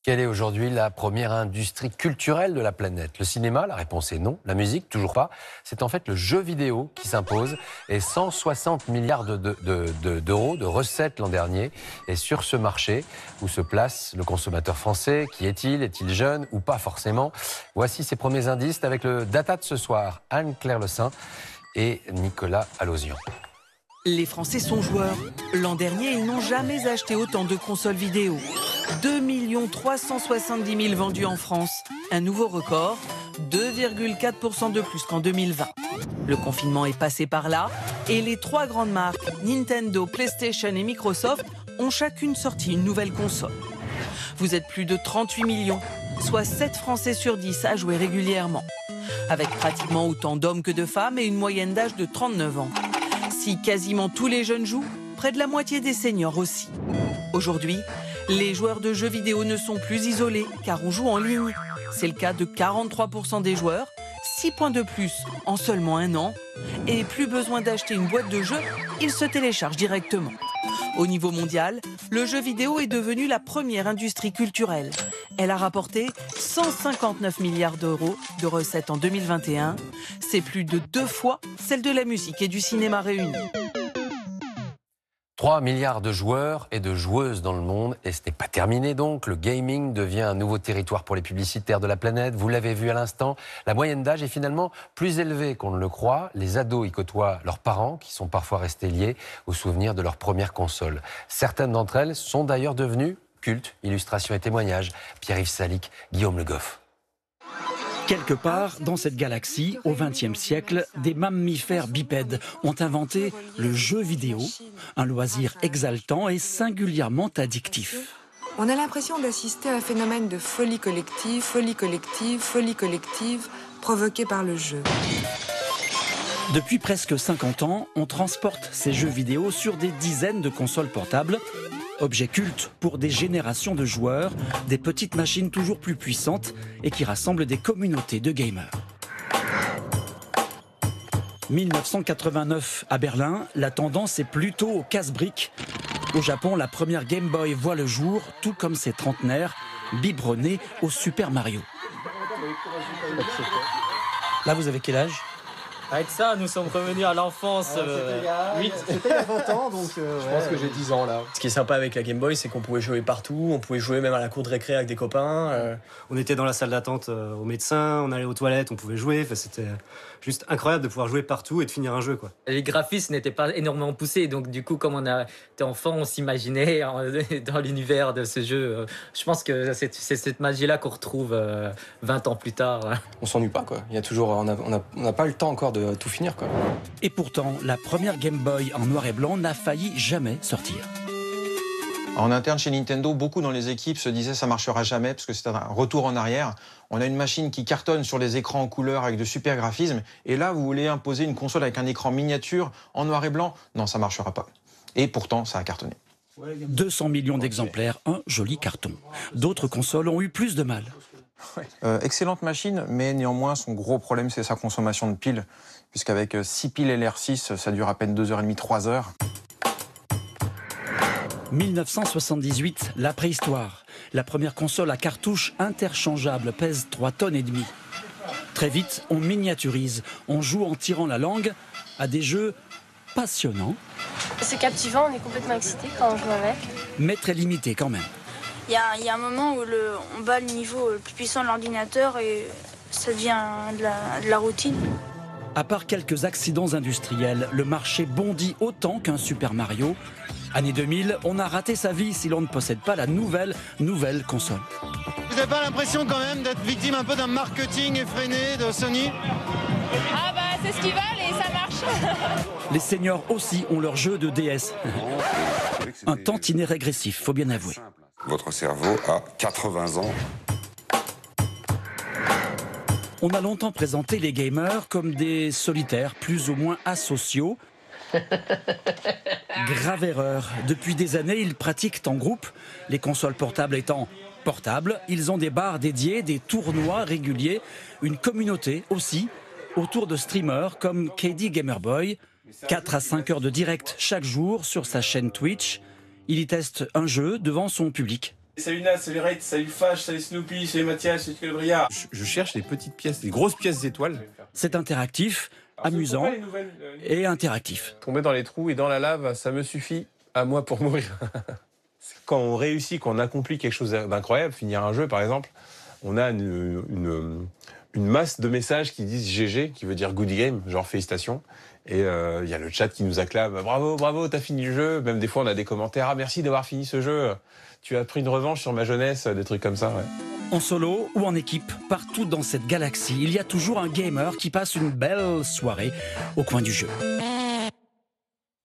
Quelle est aujourd'hui la première industrie culturelle de la planète? Le cinéma, la réponse est non. La musique, toujours pas. C'est en fait le jeu vidéo qui s'impose et 160 milliards d'euros de recettes l'an dernier. Et sur ce marché, où se place le consommateur français? Qui est-il? Est-il jeune ou pas forcément? Voici ses premiers indices avec le Data de ce soir. Anne-Claire Le Saint et Nicolas Alosian. Les Français sont joueurs. L'an dernier, ils n'ont jamais acheté autant de consoles vidéo. 2 370 000 vendus en France. Un nouveau record, 2,4% de plus qu'en 2020. Le confinement est passé par là et les trois grandes marques, Nintendo, PlayStation et Microsoft, ont chacune sorti une nouvelle console. Vous êtes plus de 38 millions, soit 7 Français sur 10 à jouer régulièrement. Avec pratiquement autant d'hommes que de femmes et une moyenne d'âge de 39 ans. Si quasiment tous les jeunes jouent, près de la moitié des seniors aussi. Aujourd'hui, les joueurs de jeux vidéo ne sont plus isolés car on joue en ligne. C'est le cas de 43% des joueurs, 6 points de plus en seulement un an. Et plus besoin d'acheter une boîte de jeux, ils se téléchargent directement. Au niveau mondial, le jeu vidéo est devenu la première industrie culturelle. Elle a rapporté 159 milliards d'euros de recettes en 2021. C'est plus de 2 fois celle de la musique et du cinéma réunis. 3 milliards de joueurs et de joueuses dans le monde. Et ce n'est pas terminé donc. Le gaming devient un nouveau territoire pour les publicitaires de la planète. Vous l'avez vu à l'instant, la moyenne d'âge est finalement plus élevée qu'on ne le croit. Les ados y côtoient leurs parents qui sont parfois restés liés au souvenir de leur première console. Certaines d'entre elles sont d'ailleurs devenues cultes. Illustrations et témoignages. Pierre-Yves Salic, Guillaume Le Goff. Quelque part, dans cette galaxie, au XXe siècle, des mammifères bipèdes ont inventé le jeu vidéo, un loisir exaltant et singulièrement addictif. On a l'impression d'assister à un phénomène de folie collective, provoquée par le jeu. Depuis presque 50 ans, on transporte ces jeux vidéo sur des dizaines de consoles portables. Objet culte pour des générations de joueurs, des petites machines toujours plus puissantes et qui rassemblent des communautés de gamers. 1989 à Berlin, la tendance est plutôt au casse-briques. Au Japon, la première Game Boy voit le jour, tout comme ses trentenaires, biberonnés au Super Mario. Là, vous avez quel âge ? Avec ça, nous sommes revenus à l'enfance. C'était il y a 20 ans, donc je pense que j'ai 10 ans là. Ce qui est sympa avec la Game Boy, c'est qu'on pouvait jouer partout. On pouvait jouer même à la cour de récré avec des copains. On était dans la salle d'attente au médecin, on allait aux toilettes, on pouvait jouer. Enfin, c'était juste incroyable de pouvoir jouer partout et de finir un jeu, quoi. Les graphismes n'étaient pas énormément poussés, donc du coup, comme on était enfant, on s'imaginait dans l'univers de ce jeu. Je pense que c'est cette magie-là qu'on retrouve 20 ans plus tard. On s'ennuie pas, quoi. Il y a toujours, on n'a pas le temps encore de tout finir, quoi. Et pourtant, la première Game Boy en noir et blanc n'a failli jamais sortir. En interne chez Nintendo, beaucoup dans les équipes se disaient ça marchera jamais parce que c'est un retour en arrière. On a une machine qui cartonne sur les écrans en couleur avec de super graphismes. Et là, vous voulez imposer une console avec un écran miniature en noir et blanc? Non, ça marchera pas. Et pourtant, ça a cartonné. 200 millions d'exemplaires, un joli carton. D'autres consoles ont eu plus de mal. Excellente machine, mais néanmoins, son gros problème, c'est sa consommation de piles. Puisqu'avec 6 piles LR6, ça dure à peine 2h30, 3h. 1978, la préhistoire. La première console à cartouche interchangeable pèse 3 tonnes et demie. Très vite, on miniaturise. On joue en tirant la langue à des jeux passionnants. C'est captivant, on est complètement excité quand on joue avec. Mais très limité quand même. Il y a un moment où on bat le niveau le plus puissant de l'ordinateur et ça devient de la routine. À part quelques accidents industriels, le marché bondit autant qu'un Super Mario. Année 2000, on a raté sa vie si l'on ne possède pas la nouvelle console. Vous n'avez pas l'impression quand même d'être victime un peu d'un marketing effréné de Sony? Ah bah c'est ce qu'ils veulent et ça marche. Les seniors aussi ont leur jeu de DS. Un tantinet régressif, faut bien avouer. Votre cerveau a 80 ans. On a longtemps présenté les gamers comme des solitaires plus ou moins asociaux. Grave erreur. Depuis des années, ils pratiquent en groupe. Les consoles portables étant portables, ils ont des bars dédiés, des tournois réguliers, une communauté aussi, autour de streamers comme KD Gamerboy. 4 à 5 heures de direct chaque jour sur sa chaîne Twitch. Il y teste un jeu devant son public. Salut Nat, salut Rate, salut Fâche, salut Snoopy, salut Mathias, salut Calabria. Je cherche les petites pièces, les grosses pièces d'étoiles. C'est interactif, amusant et interactif. Tomber dans les trous et dans la lave, ça me suffit à moi pour mourir. Quand on réussit, quand on accomplit quelque chose d'incroyable, finir un jeu par exemple, on a une masse de messages qui disent GG, qui veut dire good game, genre félicitations. Et il y a le chat qui nous acclame, bravo, bravo, t'as fini le jeu. Même des fois on a des commentaires, ah merci d'avoir fini ce jeu, tu as pris une revanche sur ma jeunesse, des trucs comme ça. Ouais. En solo ou en équipe, partout dans cette galaxie, il y a toujours un gamer qui passe une belle soirée au coin du jeu.